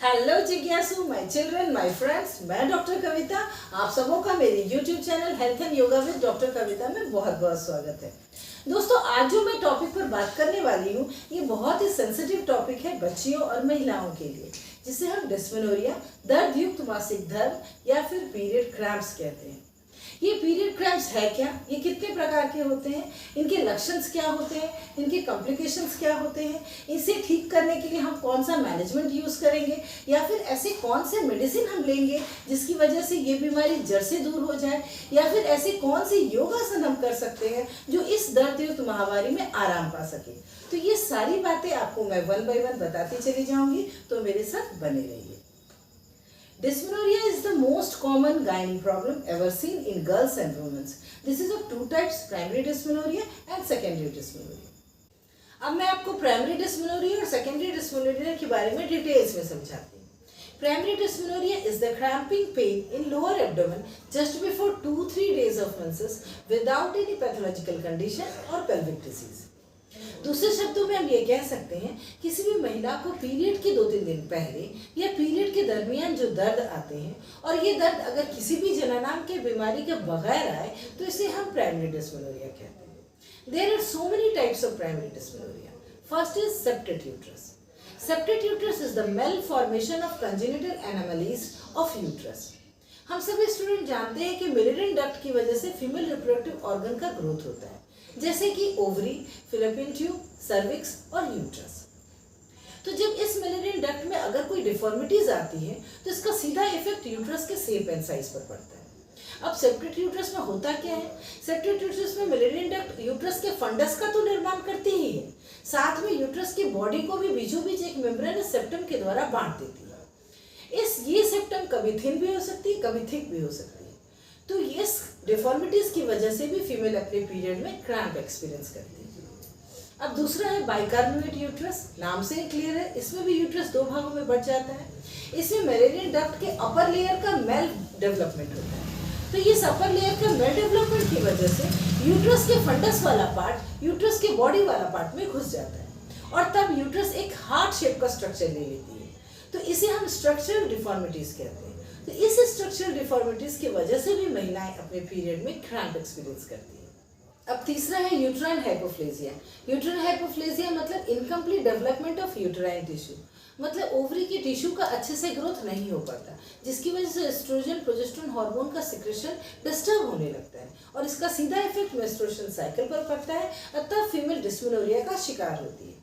Hello जिज्ञासु, my children, my friends, मैं doctor Kavita. आप सबों का मेरे YouTube channel health and yoga with doctor Kavita में बहुत बहुत स्वागत है। दोस्तों, आज जो मैं टॉपिक पर बात करने वाली हूँ ये बहुत ही सेंसिटिव टॉपिक है बच्चियों और महिलाओं के लिए, जिसे हम डिस्मेनोरिया, दर्द युक्त मासिक धर्म या फिर पीरियड क्रैम्प्स कहते हैं। ये पीरियड क्रैम्प्स है क्या, ये कितने प्रकार के होते हैं, इनके लक्षण क्या होते हैं, इनके कॉम्प्लिकेशंस क्या होते हैं, इसे ठीक करने के लिए हम कौन सा मैनेजमेंट यूज़ करेंगे या फिर ऐसे कौन से मेडिसिन हम लेंगे जिसकी वजह से ये बीमारी जड़ से दूर हो जाए, या फिर ऐसे कौन से योगासन हम कर सकते हैं जो इस दर्द युक्त महामारी में आराम पा सके। तो ये सारी बातें आपको मैं वन बाय वन बताती चली जाऊंगी, तो मेरे साथ बने रहिए। Dysmenorrhea is the most common gynae problem ever seen in girls and women. This is of two types, primary dysmenorrhea and secondary dysmenorrhea. अब मैं आपको प्राइमरी डिस्मेनोरिया और सेकेंडरी डिस्मेनोरिया के बारे में डिटेल्स में समझाती हूँ। Primary dysmenorrhea is the cramping pain in lower abdomen just before 2-3 days of menses without any pathological condition or pelvic disease. दूसरे शब्दों में हम ये कह सकते हैं, किसी भी महिला को पीरियड के 2-3 दिन पहले या पीरियड के दरमियान जो दर्द आते हैं और ये दर्द अगर किसी भी जननांग के बीमारी के बगैर आए तो इसे हम प्राइमरी डिस्मेनोरिया कहते हैं। There are so many types of primary dysmenorrhea. First is septate uterus. Septate uterus is the malformation of congenital anomalies of uterus. हम सभी स्टूडेंट जानते हैं कि मेलिडन डक्ट की वजह से फीमेल रिप्रोडक्टिव ऑर्गन का ग्रोथ होता है, जैसे कि ओवरी, फिलिपिन ट्यूब, सर्विक्स और यूट्रस। तो जब इस मेलिडन डक्ट में अगर कोई डिफॉर्मिटीज आती है तो इसका सीधा इफेक्ट यूट्रस के शेप एंड साइज पर पड़ता है। अब सेप्टेड यूट्रस में होता क्या है? सेप्टेड यूट्रस में मेलिडन डक्ट यूट्रस के फंडस का तो निर्माण करती ही है, साथ में यूट्रस की बॉडी को भी बीचों बीच एक मेम्ब्रेनस सेप्टम के द्वारा बांट देती है। ये सेप्टम कभी थिन भी हो सकती है, कभी थिक भी हो सकती है। तो इस डिफॉर्मिटीज की वजह से भी फीमेल अपने पीरियड में क्रैम्प एक्सपीरियंस करती है। अब दूसरा है बाइकार्बोनेट यूट्रस। नाम से क्लियर है, इसमें भी यूट्रस दो भागों में बढ़ जाता है। इसमें मेलिडन डक्ट के अपर लेयर का मेल डेवलपमेंट होता है। तो इस अपर लेयर का मेल डेवलपमेंट की वजह से यूट्रस के फंडस वाला पार्ट यूट्रस के बॉडी वाला पार्ट में घुस जाता है और तब यूट्रस एक हार्ट शेप का स्ट्रक्चर ले लेती है। तो इसे हम स्ट्रक्चरल डिफॉर्मिटीज कहते हैं। तो इस स्ट्रक्चरल डिफॉर्मिटीज की वजह से भी महिलाएं अपने पीरियड में क्रैम्प एक्सपीरियंस करती हैं। अब तीसरा है यूट्राइन हाइपोप्लेजिया। यूट्राइन हाइपोप्लेजिया मतलब incomplete development of uterine tissue, मतलब ओवरी की टिश्यू का अच्छे से ग्रोथ नहीं हो पाता, जिसकी वजह से एस्ट्रोजन प्रोजेस्टेरोन हार्मोन का सिक्रेशन डिस्टर्ब होने लगता है और इसका सीधा इफेक्ट मेंस्ट्रुएशन साइकिल पर पड़ता है, अतः फीमेल डिस्मेनोरिया का शिकार होती है।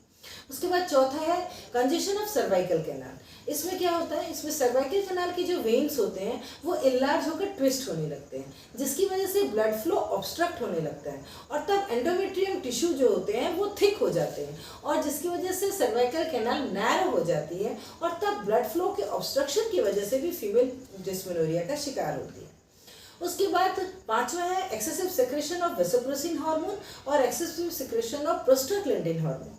उसके बाद चौथा है कंजेशन ऑफ सर्वाइकल कैनाल। इसमें क्या होता है? इसमें सर्वाइकल कैनाल के जो वेन्स होते हैं वो इनलार्ज होकर ट्विस्ट होने लगते हैं, जिसकी वजह से ब्लड फ्लो ऑब्स्ट्रक्ट होने लगता है और तब एंडोमेट्रियम टिश्यू जो होते हैं वो थिक हो जाते हैं और जिसकी वजह से सर्वाइकल कैनाल नैरो हो जाती है और तब ब्लड फ्लो के ऑब्स्ट्रक्शन की वजह से भी फीमेल डिस्मेनोरिया का शिकार होती है। उसके बाद पांचवा है excessive secretion of vasopressin hormone और excessive secretion of prostaglandin hormone.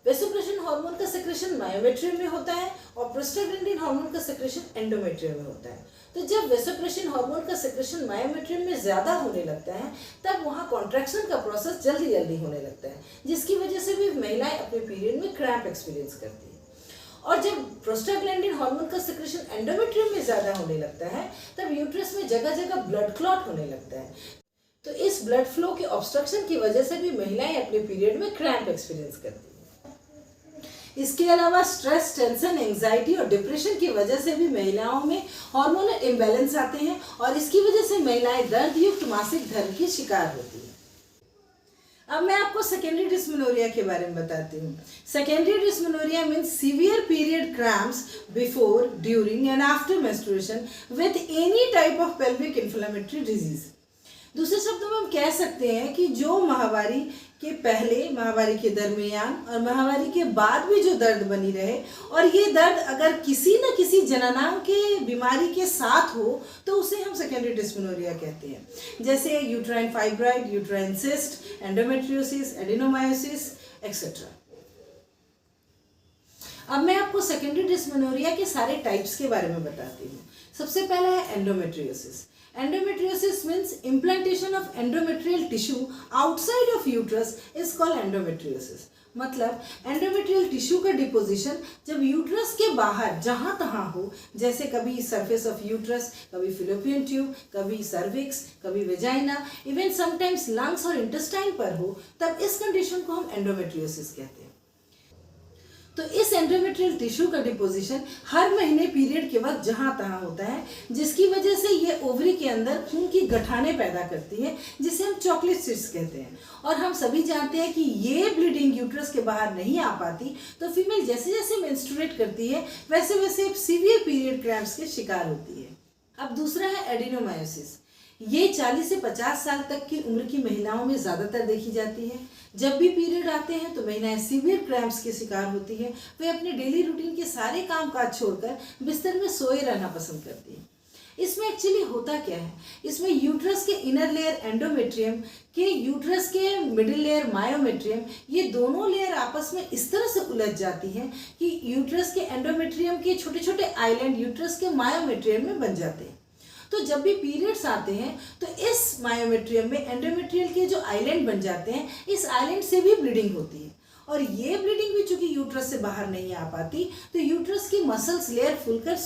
Vasopressin hormone का सिक्रेशन मायोमेट्रियम में होता है और प्रोस्टाग्लैंडिन हार्मोन का सिक्रेशन एंडोमेट्रियम में होता है। तो जब वेसोप्रेसिन हार्मोन का सिक्रेशन मायोमेट्रियम में ज़्यादा होने लगता है तब वहाँ कॉन्ट्रैक्शन का प्रोसेस जल्दी जल्दी होने लगता है, जिसकी वजह से भी महिलाएं अपने पीरियड में क्रैम्प एक्सपीरियंस करती है। और जब प्रोस्टाग्लैंडिन हार्मोन का सिक्रेशन एंडोमेट्रियम में ज़्यादा होने लगता है तब यूट्रस में जगह जगह ब्लड क्लॉट होने लगता है। तो इस ब्लड फ्लो के ऑब्स्ट्रक्शन की वजह से भी महिलाएं अपने पीरियड में क्रैम्प एक्सपीरियंस करती है। इसके अलावा स्ट्रेस, टेंशन, एंजाइटी और डिप्रेशन की वजह से भी महिलाओं में हार्मोनल इम्बैलेंस आते हैं और इसकी वजह से महिलाएं दर्द युक्त मासिक धर्म की शिकार होती हैं। अब मैं आपको सेकेंडरी डिस्मेनोरिया के बारे में बताती हूँ। Secondary dysmenorrhea means severe period cramps before, during and after menstruation with any type of pelvic inflammatory disease. दूसरे शब्दों में हम कह सकते हैं कि जो माहवारी के पहले, माहवारी के दरमियान और माहवारी के बाद भी जो दर्द बनी रहे और ये दर्द अगर किसी न किसी जननांग के बीमारी के साथ हो तो उसे हम सेकेंडरी डिस्मेनोरिया कहते हैं, जैसे uterine fibroid, uterine cyst, endometriosis, adenomyosis etcetera. अब मैं आपको सेकेंडरी डिस्मेनोरिया के सारे टाइप्स के बारे में बताती हूँ। सबसे पहला है endometriosis. Endometriosis means implantation of endometrial tissue outside of uterus is called endometriosis. मतलब एंडोमेट्रियल टिश्यू का डिपोजिशन जब यूट्रस के बाहर जहाँ तहाँ हो, जैसे कभी सरफेस ऑफ यूट्रस, कभी फिलोपियन ट्यूब, कभी सर्विक्स, कभी वेजाइना, इवन समटाइम्स लंग्स और इंटेस्टाइन पर हो, तब इस कंडीशन को हम एंडोमेट्रियोसिस कहते हैं। तो इस एंडोमेट्रियल टिश्यू का डिपोजिशन हर महीने पीरियड के वक्त जहाँ तहाँ होता है, जिसकी वजह से ये ओवरी के अंदर खून की गठाने पैदा करती है, जिसे हम चॉकलेट सिस्ट कहते हैं। और हम सभी जानते हैं कि ये ब्लीडिंग यूट्रस के बाहर नहीं आ पाती, तो फीमेल जैसे जैसे मेंस्ट्रुएट करती है वैसे वैसे सीवियर पीरियड क्रैम्प्स के शिकार होती है। अब दूसरा है एडिनोमायोसिस। ये 40 से 50 साल तक की उम्र की महिलाओं में ज़्यादातर देखी जाती है। जब भी पीरियड आते हैं तो महिलाएं सीवियर क्रैम्प्स के शिकार होती है। वे अपने डेली रूटीन के सारे कामकाज छोड़कर बिस्तर में सोए रहना पसंद करती हैं। इसमें एक्चुअली होता क्या है, इसमें यूट्रस के इनर लेयर एंडोमेट्रियम के यूट्रस के मिडिल लेयर मायोमेट्रियम, ये दोनों लेयर आपस में इस तरह से उलझ जाती हैं कि यूट्रस के एंडोमेट्रियम के छोटे छोटे आइलैंड यूट्रस के मायोमेट्रियम में बन जाते हैं। तो जब भी पीरियड्स आते हैं तो इस मायोमेट्रियम में एंडोमेट्रियल के जो आइलैंड बन जाते हैं, इस आइलैंड से भी ब्लीडिंग होती है। और ये ब्लीडिंग भी चूंकि यूट्रस से बाहर नहीं आ पाती, तो यूट्रस की मसल्स लेयर फूलकर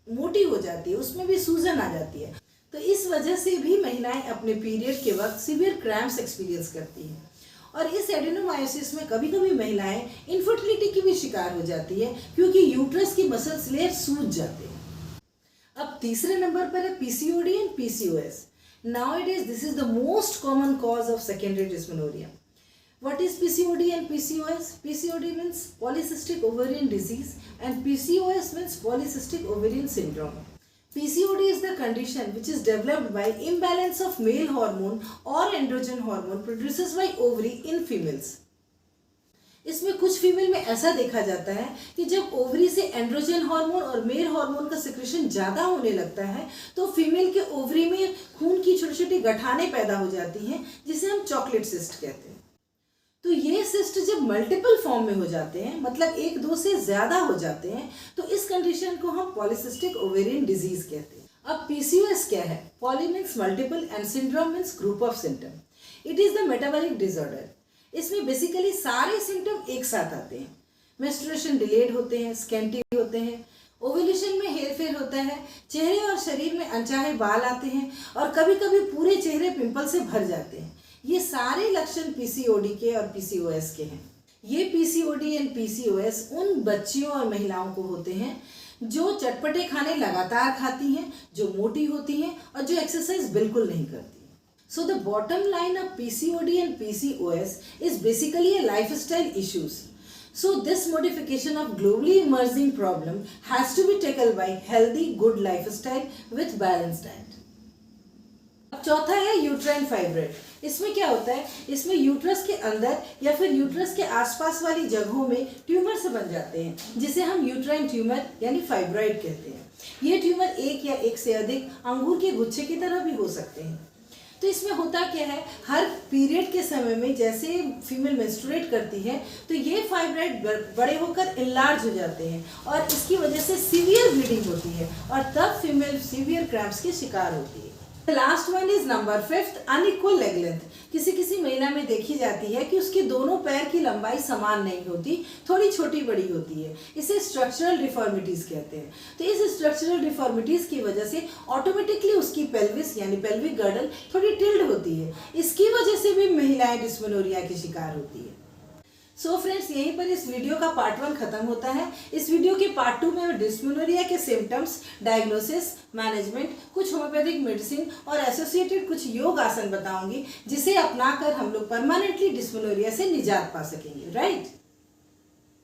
मोटी हो जाती है, उसमें भी सूजन आ जाती है। तो इस वजह से भी महिलाएं अपने पीरियड के वक्त सीवियर क्रैम्प्स एक्सपीरियंस करती हैं। और इस एडिनोमायोसिस में कभी कभी महिलाएं इनफर्टिलिटी की भी शिकार हो जाती है, क्योंकि यूट्रस की मसल्स लेयर सूज जाते हैं। अब तीसरे नंबर पर है PCOD and PCOS. Nowadays this is the most common cause of secondary dysmenorrhea. What is PCOD and PCOS? PCOD means polycystic ovarian disease and PCOS means polycystic ovarian syndrome. PCOD is the condition which is developed by imbalance of male hormone or androgen hormone produced by ovary in females. इसमें कुछ female में ऐसा देखा जाता है कि जब ovary से एंड्रोजन हार्मोन और मेल हार्मोन का सिक्रेशन ज़्यादा होने लगता है, तो फीमेल के ओवरी में खून की छोटी छोटी गठाने पैदा हो जाती हैं, जिसे हम चॉकलेट सिस्ट कहते हैं। तो ये सिस्ट जब मल्टीपल फॉर्म में हो जाते हैं, मतलब एक दो से ज़्यादा हो जाते हैं, तो इस कंडीशन को हम पॉलीसिस्टिक ओवेरियन डिजीज कहते हैं। अब पीसीओएस क्या है? Poly means multiple and syndrome means group of symptom. It is the metabolic disorder. इसमें बेसिकली सारे सिम्टम एक साथ आते हैं। मेंस्ट्रुएशन डिलेड होते हैं, स्कैंटी होते हैं, ओव्यूलेशन में हेरफेर होता है, चेहरे और शरीर में अनचाहे बाल आते हैं और कभी कभी पूरे चेहरे पिंपल से भर जाते हैं। ये सारे लक्षण पीसीओडी के और पीसीओएस के हैं। ये पीसीओडी एंड पीसीओएस उन बच्चियों और महिलाओं को होते हैं जो चटपटे खाने लगातार खाती हैं, जो मोटी होती हैं और जो एक्सरसाइज बिल्कुल नहीं करती। So the bottom line of PCOD and PCOS is basically a lifestyle issues. So this modification of globally emerging problem has to be tackled by healthy, good lifestyle with balanced diet. अब चौथा है uterine fibroid. इसमें क्या होता है? इसमें uterus के अंदर या फिर यूट्रस के आसपास वाली जगहों में ट्यूमर से बन जाते हैं, जिसे हम यूट्राइन ट्यूमर यानी फाइब्रॉइड कहते हैं। ये ट्यूमर एक या एक से अधिक अंगूर के गुच्छे की तरह भी हो सकते हैं। तो इसमें होता क्या है, हर पीरियड के समय में जैसे फीमेल मेंस्ट्रुएट करती है, तो ये फाइब्रॉइड बड़े होकर इनलार्ज हो जाते हैं और इसकी वजह से सीवियर ब्लीडिंग होती है और तब फीमेल सीवियर क्रैम्प्स की शिकार होती है। Last one is number 5, unequal leg length. किसी किसी महिला में देखी जाती है कि उसके दोनों पैर की लंबाई समान नहीं होती, थोड़ी छोटी बड़ी होती है। इसे स्ट्रक्चरल डिफॉर्मिटीज कहते हैं। तो इस स्ट्रक्चरल डिफॉर्मिटीज की वजह से ऑटोमेटिकली उसकी पेल्विस यानी पेल्विक गर्डल थोड़ी टिल्ड होती है। इसकी वजह से भी महिलाएं डिस्मेनोरिया की शिकार होती है। सो फ्रेंड्स, यहीं पर इस वीडियो का पार्ट 1 खत्म होता है। इस वीडियो के पार्ट 2 में मैं डिस्मेनोरिया के सिम्टम्स, डायग्नोसिस, मैनेजमेंट, कुछ होम्योपैथिक मेडिसिन और एसोसिएटेड कुछ योग आसन बताऊंगी, जिसे अपनाकर हम लोग परमानेंटली डिस्मेनोरिया से निजात पा सकेंगे। राइट।